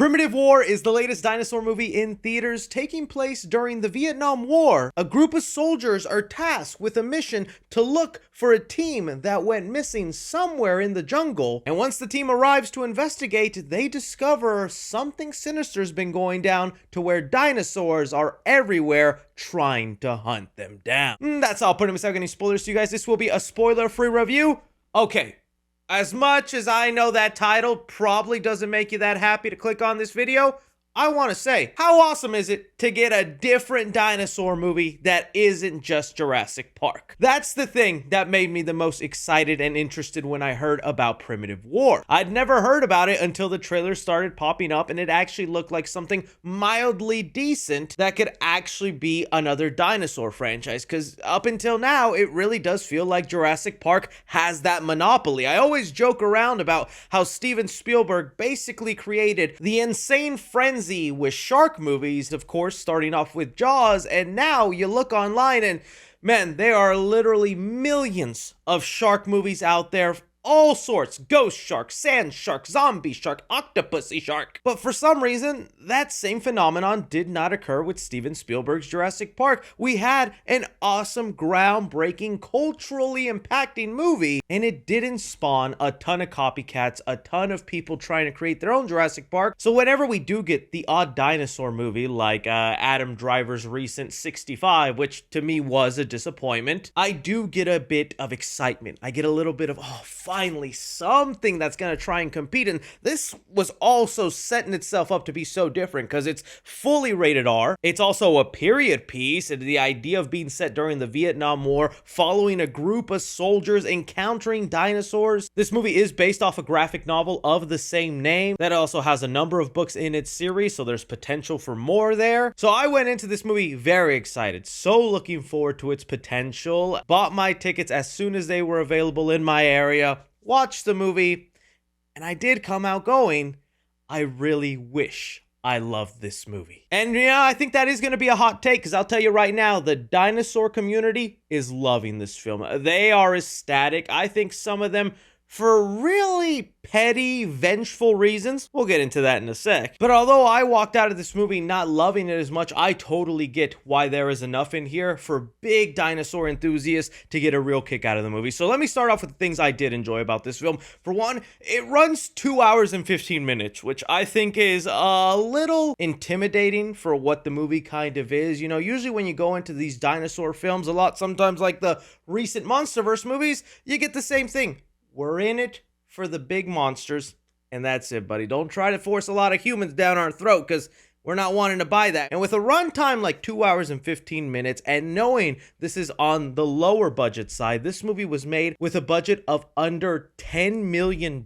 Primitive War is the latest dinosaur movie in theaters, taking place during the Vietnam War. A group of soldiers are tasked with a mission to look for a team that went missing somewhere in the jungle. And once the team arrives to investigate, they discover something sinister's been going down to where dinosaurs are everywhere trying to hunt them down. That's all. Putting without any spoilers to you guys, this will be a spoiler-free review. Okay. As much as I know that title probably doesn't make you that happy to click on this video, I want to say, how awesome is it to get a different dinosaur movie that isn't just Jurassic Park? That's the thing that made me the most excited and interested when I heard about Primitive War. I'd never heard about it until the trailer started popping up and it actually looked like something mildly decent that could actually be another dinosaur franchise, because up until now, it really does feel like Jurassic Park has that monopoly. I always joke around about how Steven Spielberg basically created the insane frenzy with shark movies, of course, starting off with Jaws, and now you look online and, man, there are literally millions of shark movies out there. All sorts: ghost shark, sand shark, zombie shark, octopusy shark. But for some reason, that same phenomenon did not occur with Steven Spielberg's Jurassic Park. We had an awesome, groundbreaking, culturally impacting movie, and it didn't spawn a ton of copycats, a ton of people trying to create their own Jurassic Park. So whenever we do get the odd dinosaur movie, like Adam Driver's recent 65, which to me was a disappointment, I do get a bit of excitement. I get a little bit of, oh, finally something that's gonna try and compete. And this was also setting itself up to be so different because it's fully rated R. It's also a period piece, and the idea of being set during the Vietnam War, following a group of soldiers encountering dinosaurs. This movie is based off a graphic novel of the same name that also has a number of books in its series, so there's potential for more there. So I went into this movie very excited, so looking forward to its potential. Bought my tickets as soon as they were available in my area, watched the movie, and I did come out going, I really wish I loved this movie. And yeah, I think that is going to be a hot take, because I'll tell you right now, the dinosaur community is loving this film. They are ecstatic. I think some of them for really petty, vengeful reasons. We'll get into that in a sec. But although I walked out of this movie not loving it as much, I totally get why there is enough in here for big dinosaur enthusiasts to get a real kick out of the movie. So let me start off with the things I did enjoy about this film. For one, it runs 2 hours and 15 minutes, which I think is a little intimidating for what the movie kind of is. You know, usually when you go into these dinosaur films a lot, sometimes like the recent Monsterverse movies, you get the same thing. We're in it for the big monsters, and that's it, buddy. Don't try to force a lot of humans down our throat, because we're not wanting to buy that. And with a runtime like 2 hours and 15 minutes, and knowing this is on the lower budget side, this movie was made with a budget of under $10 million,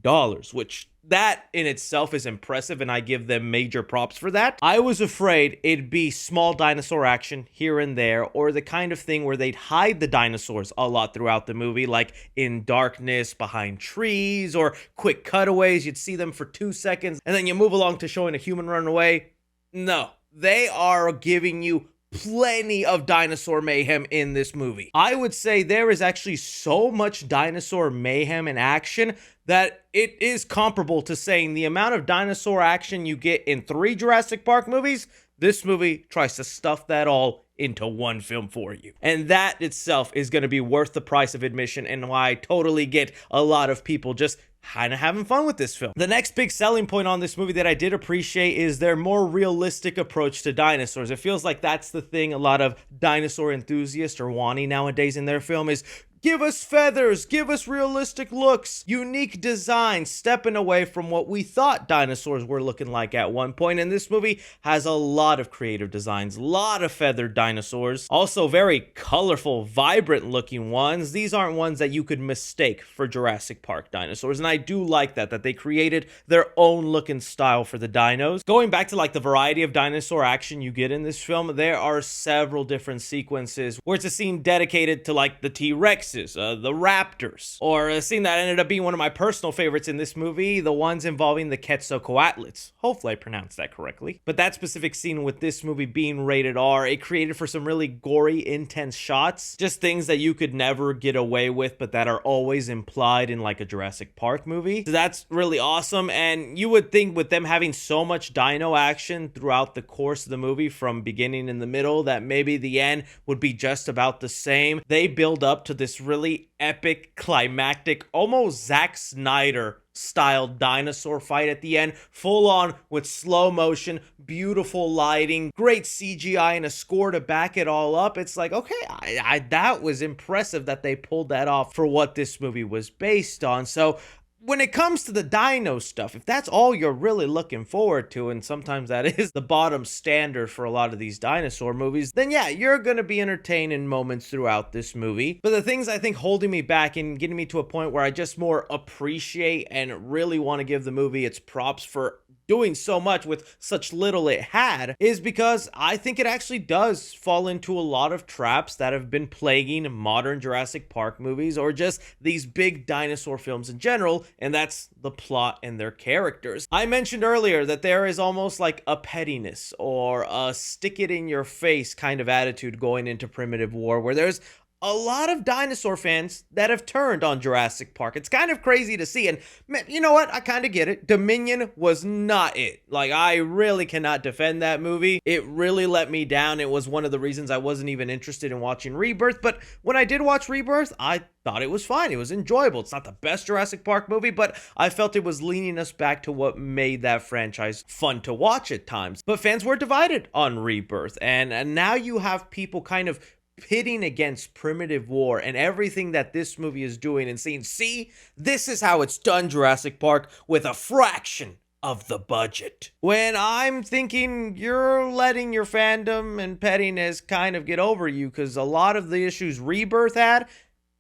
which that in itself is impressive, and I give them major props for that. I was afraid it'd be small dinosaur action here and there, or the kind of thing where they'd hide the dinosaurs a lot throughout the movie, like in darkness, behind trees, or quick cutaways. You'd see them for 2 seconds, and then you move along to showing a human run away. No, they are giving you plenty of dinosaur mayhem in this movie. I would say there is actually so much dinosaur mayhem and action that it is comparable to saying the amount of dinosaur action you get in 3 Jurassic Park movies, this movie tries to stuff that all into one film for you. And that itself is going to be worth the price of admission, and why I totally get a lot of people just kind of having fun with this film. The next big selling point on this movie that I did appreciate is their more realistic approach to dinosaurs. It feels like that's the thing a lot of dinosaur enthusiasts are wanting nowadays in their film is, give us feathers, give us realistic looks, unique designs, stepping away from what we thought dinosaurs were looking like at one point. And this movie has a lot of creative designs, a lot of feathered dinosaurs, also very colorful, vibrant looking ones. These aren't ones that you could mistake for Jurassic Park dinosaurs, and I do like that they created their own looking style for the dinos. Going back to like the variety of dinosaur action you get in this film, there are several different sequences where it's a scene dedicated to like the T-Rex, T-Rexes, the raptors, or a scene that ended up being one of my personal favorites in this movie, the ones involving the Quetzalcoatlets. Hopefully I pronounced that correctly. But that specific scene with this movie being rated R, it created for some really gory, intense shots, just things that you could never get away with, but that are always implied in like a Jurassic Park movie. So that's really awesome, and you would think with them having so much dino action throughout the course of the movie from beginning in the middle that maybe the end would be just about the same. They build up to this really epic, climactic, almost Zack Snyder style dinosaur fight at the end, full on with slow motion, beautiful lighting, great CGI, and a score to back it all up. It's like, okay, that was impressive that they pulled that off for what this movie was based on. So when it comes to the dino stuff, if that's all you're really looking forward to, and sometimes that is the bottom standard for a lot of these dinosaur movies, then yeah, you're gonna be entertained in moments throughout this movie. But the things I think holding me back and getting me to a point where I just more appreciate and really want to give the movie its props for doing so much with such little it had is because I think it actually does fall into a lot of traps that have been plaguing modern Jurassic Park movies or just these big dinosaur films in general, and that's the plot and their characters. I mentioned earlier that there is almost like a pettiness or a stick it in your face kind of attitude going into Primitive War, where there's a lot of dinosaur fans that have turned on Jurassic Park. It's kind of crazy to see, and man, you know what? I kind of get it. Dominion was not it. Like, I really cannot defend that movie. It really let me down. It was one of the reasons I wasn't even interested in watching Rebirth, but when I did watch Rebirth, I thought it was fine. It was enjoyable. It's not the best Jurassic Park movie, but I felt it was leaning us back to what made that franchise fun to watch at times. But fans were divided on Rebirth, and now you have people kind of pitting against Primitive War and everything that this movie is doing and saying, see, this is how it's done, Jurassic Park, with a fraction of the budget. When I'm thinking you're letting your fandom and pettiness kind of get over you, because a lot of the issues Rebirth had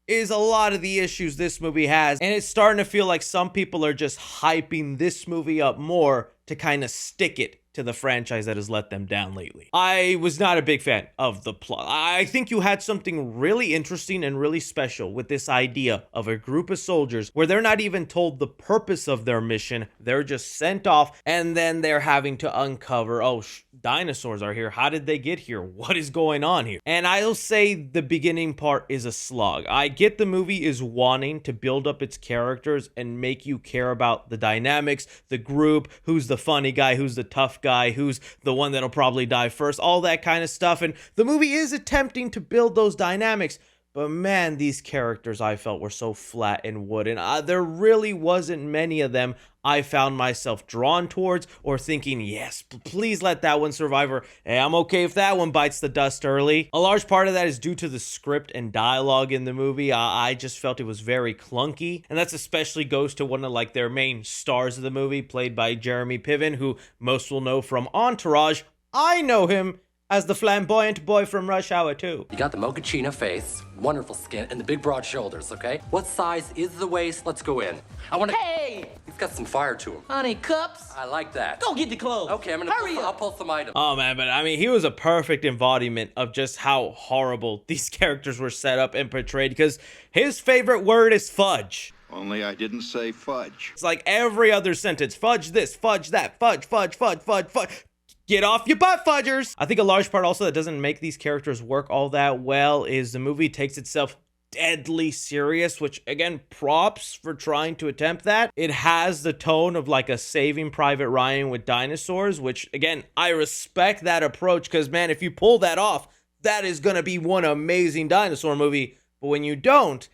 is a lot of the issues this movie has, and it's starting to feel like some people are just hyping this movie up more to kind of stick it to the franchise that has let them down lately. I was not a big fan of the plot. I think you had something really interesting and really special with this idea of a group of soldiers where they're not even told the purpose of their mission. They're just sent off, and then they're having to uncover, oh, dinosaurs are here. How did they get here? What is going on here? And I'll say the beginning part is a slog. I get the movie is wanting to build up its characters and make you care about the dynamics, the group, who's the funny guy, who's the tough guy, who's the one that'll probably die first, all that kind of stuff. And the movie is attempting to build those dynamics, but man, these characters I felt were so flat and wooden. There really wasn't many of them I found myself drawn towards or thinking, yes, please let that one survive, or hey, I'm okay if that one bites the dust early. A large part of that is due to the script and dialogue in the movie. I just felt it was very clunky, and that's especially goes to one of like their main stars of the movie, played by Jeremy Piven, who most will know from Entourage. I know him as the flamboyant boy from Rush Hour 2. You got the mochaccino face, wonderful skin, and the big broad shoulders, okay? What size is the waist? Let's go in. I want to... Hey! He's got some fire to him. Honey, cups? I like that. Go get the clothes. Okay, I'll pull some items. Oh man, but I mean, he was a perfect embodiment of just how horrible these characters were set up and portrayed, because his favorite word is fudge. Only I didn't say fudge. It's like every other sentence, fudge this, fudge that, fudge, fudge, fudge, fudge, fudge. Get off your butt, fudgers! I think a large part also that doesn't make these characters work all that well is the movie takes itself deadly serious, which again, props for trying to attempt that. It has the tone of like a Saving Private Ryan with dinosaurs, which again, I respect that approach, because man, if you pull that off, that is gonna be one amazing dinosaur movie. But when you don't,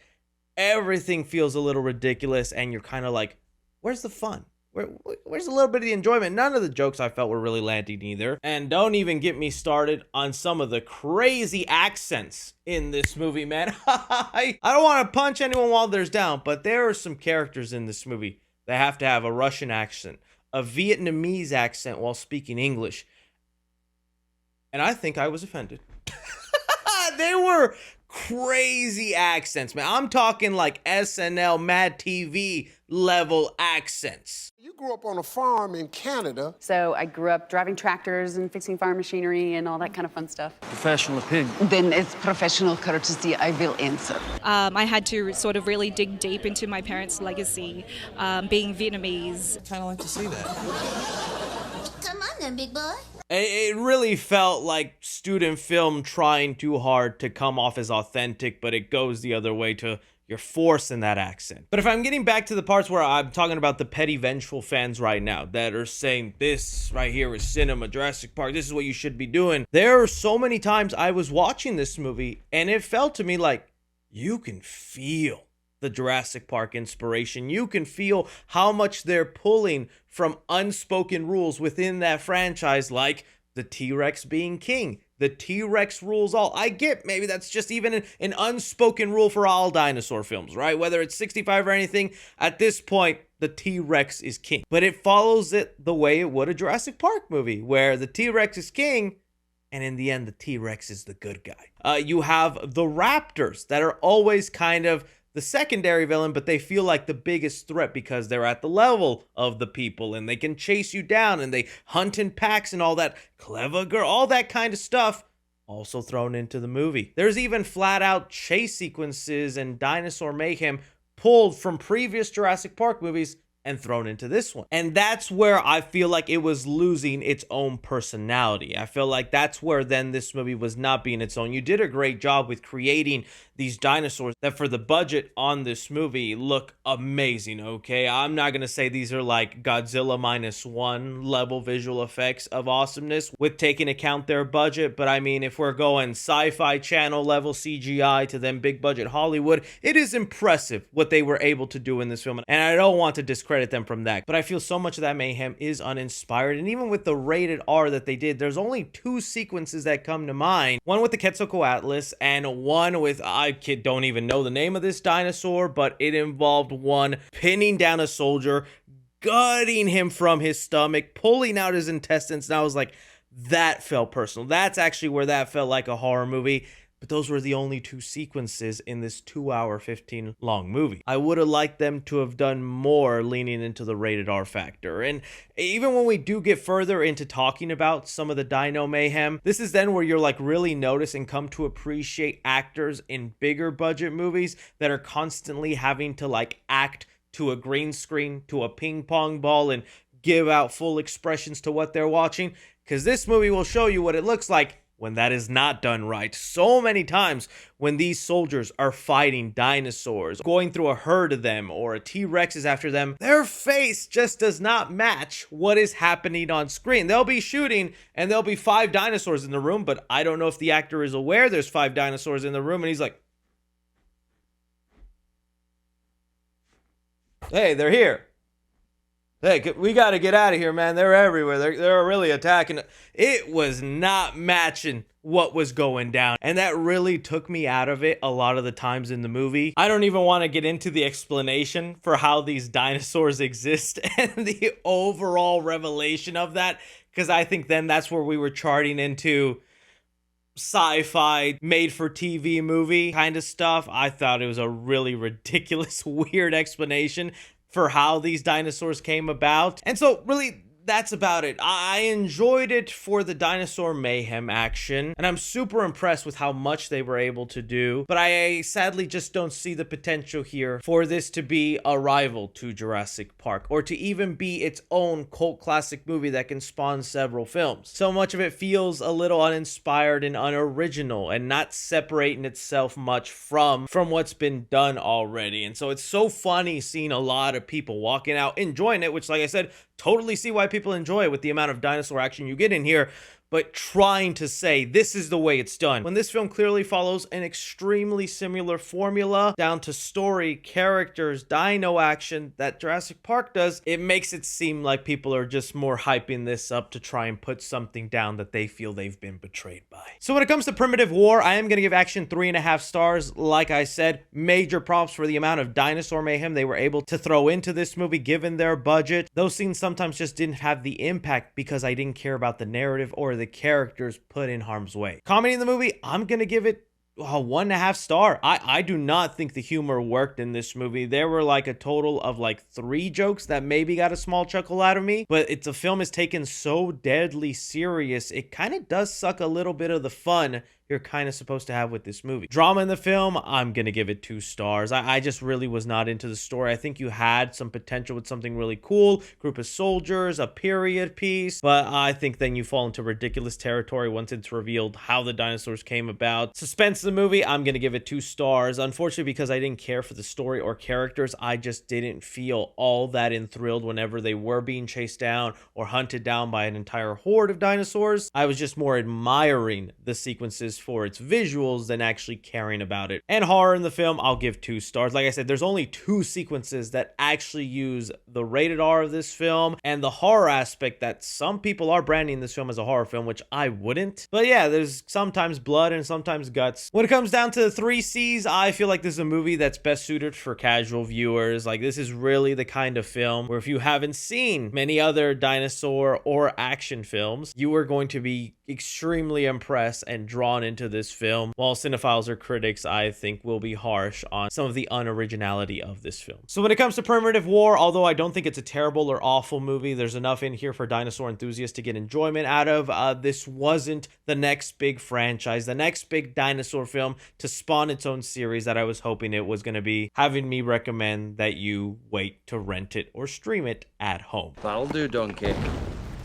everything feels a little ridiculous, and you're kind of like, where's the fun? Where's a little bit of the enjoyment? None of the jokes I felt were really landing either. And don't even get me started on some of the crazy accents in this movie, man. I don't want to punch anyone while there's down, but there are some characters in this movie that have to have a Russian accent, a Vietnamese accent while speaking English. And I think I was offended. They were crazy accents, man. I'm talking like SNL, Mad TV level accents. You grew up on a farm in Canada. So I grew up driving tractors and fixing farm machinery and all that kind of fun stuff. Professional opinion. Then it's professional courtesy, I will answer. I had to sort of really dig deep into my parents' legacy, being Vietnamese. I kind of like to see that. Come on then, big boy. It really felt like student film trying too hard to come off as authentic, but it goes the other way to you're forcing that accent. But if I'm getting back to the parts where I'm talking about the petty vengeful fans right now that are saying this right here is cinema, Jurassic Park, this is what you should be doing. There are so many times I was watching this movie and it felt to me like you can feel the Jurassic Park inspiration. You can feel how much they're pulling from unspoken rules within that franchise, like the T-Rex being king. The T-Rex rules all. I get maybe that's just even an unspoken rule for all dinosaur films, right? Whether it's 65 or anything, at this point, the T-Rex is king. But it follows it the way it would a Jurassic Park movie, where the T-Rex is king, and in the end, the T-Rex is the good guy. You have the raptors that are always kind of the secondary villain, but they feel like the biggest threat because they're at the level of the people and they can chase you down and they hunt in packs and all that. Clever girl, all that kind of stuff also thrown into the movie. There's even flat out chase sequences and dinosaur mayhem pulled from previous Jurassic Park movies and thrown into this one. And that's where I feel like it was losing its own personality. I feel like that's where then this movie was not being its own. You did a great job with creating these dinosaurs that for the budget on this movie look amazing, okay? I'm not gonna say these are like Godzilla -1 level visual effects of awesomeness with taking account their budget, but I mean, if we're going sci-fi channel level CGI to then big budget Hollywood, it is impressive what they were able to do in this film, and I don't want to discredit them from that, but I feel so much of that mayhem is uninspired. And even with the rated R that they did, there's only 2 sequences that come to mind. One with the Quetzalcoatlus and one with, I don't even know the name of this dinosaur, but it involved one pinning down a soldier, gutting him from his stomach, pulling out his intestines, and I was like, that felt personal. That's actually where that felt like a horror movie. But those were the only 2 sequences in this 2-hour, 15 long movie. I would have liked them to have done more leaning into the rated R factor. And even when we do get further into talking about some of the dino mayhem, this is then where you're like really notice and come to appreciate actors in bigger budget movies that are constantly having to like act to a green screen, to a ping pong ball, and give out full expressions to what they're watching. Because this movie will show you what it looks like when that is not done right. So many times when these soldiers are fighting dinosaurs, going through a herd of them, or a T-Rex is after them, their face just does not match what is happening on screen. They'll be shooting and there'll be 5 dinosaurs in the room, but I don't know if the actor is aware there's 5 dinosaurs in the room, and he's like, hey, they're here. Hey, we got to get out of here, man. They're everywhere. They're really attacking. It was not matching what was going down. And that really took me out of it a lot of the times in the movie. I don't even want to get into the explanation for how these dinosaurs exist and the overall revelation of that, because I think then that's where we were charting into sci-fi made-for-TV movie kind of stuff. I thought it was a really ridiculous, weird explanation for how these dinosaurs came about. And so really that's about it. I enjoyed it for the dinosaur mayhem action, and I'm super impressed with how much they were able to do, but I sadly just don't see the potential here for this to be a rival to Jurassic Park, or to even be its own cult classic movie that can spawn several films. So much of it feels a little uninspired and unoriginal, and not separating itself much from what's been done already. And so it's so funny seeing a lot of people walking out enjoying it, which, like I said, totally see why people enjoy it with the amount of dinosaur action you get in here, but trying to say this is the way it's done, when this film clearly follows an extremely similar formula down to story, characters, dino action that Jurassic Park does. It makes it seem like people are just more hyping this up to try and put something down that they feel they've been betrayed by. So when it comes to Primitive War, I am going to give action 3.5 stars. Like I said, major props for the amount of dinosaur mayhem they were able to throw into this movie given their budget. Those scenes sometimes just didn't have the impact because I didn't care about the narrative or the characters put in harm's way. Comedy in the movie, I'm gonna give it 1.5 star. I do not think the humor worked in this movie. There were like a total of like 3 jokes that maybe got a small chuckle out of me, but the film is taken so deadly serious, it kind of does suck a little bit of the fun you're kind of supposed to have with this movie. Drama in the film, I'm gonna give it 2 stars. I just really was not into the story. I think you had some potential with something really cool, group of soldiers, a period piece, but I think then you fall into ridiculous territory once it's revealed how the dinosaurs came about. Suspense of the movie, I'm gonna give it 2 stars. Unfortunately, because I didn't care for the story or characters, I just didn't feel all that enthralled whenever they were being chased down or hunted down by an entire horde of dinosaurs. I was just more admiring the sequences for its visuals than actually caring about it. And horror in the film, I'll give 2 stars. Like I said, there's only 2 sequences that actually use the rated R of this film and the horror aspect that some people are branding this film as a horror film, which I wouldn't. But yeah, there's sometimes blood and sometimes guts. When it comes down to the 3 C's, I feel like this is a movie that's best suited for casual viewers. Like, this is really the kind of film where if you haven't seen many other dinosaur or action films, you are going to be extremely impressed and drawn into this film, while cinephiles or critics, I think, will be harsh on some of the unoriginality of this film. So when it comes to Primitive War, although I don't think it's a terrible or awful movie, there's enough in here for dinosaur enthusiasts to get enjoyment out of. This wasn't the next big franchise, the next big dinosaur film to spawn its own series that I was hoping it was going to be, having me recommend that you wait to rent it or stream it at home. That'll do, Donkey.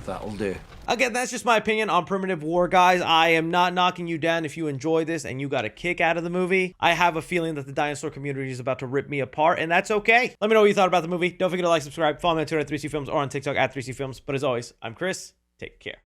That'll do. Again, that's just my opinion on Primitive War, guys. I am not knocking you down if you enjoy this and you got a kick out of the movie. I have a feeling that the dinosaur community is about to rip me apart, and that's okay. Let me know what you thought about the movie. Don't forget to like, subscribe, follow me on Twitter at 3C Films or on TikTok at 3C Films. But as always, I'm Chris. Take care.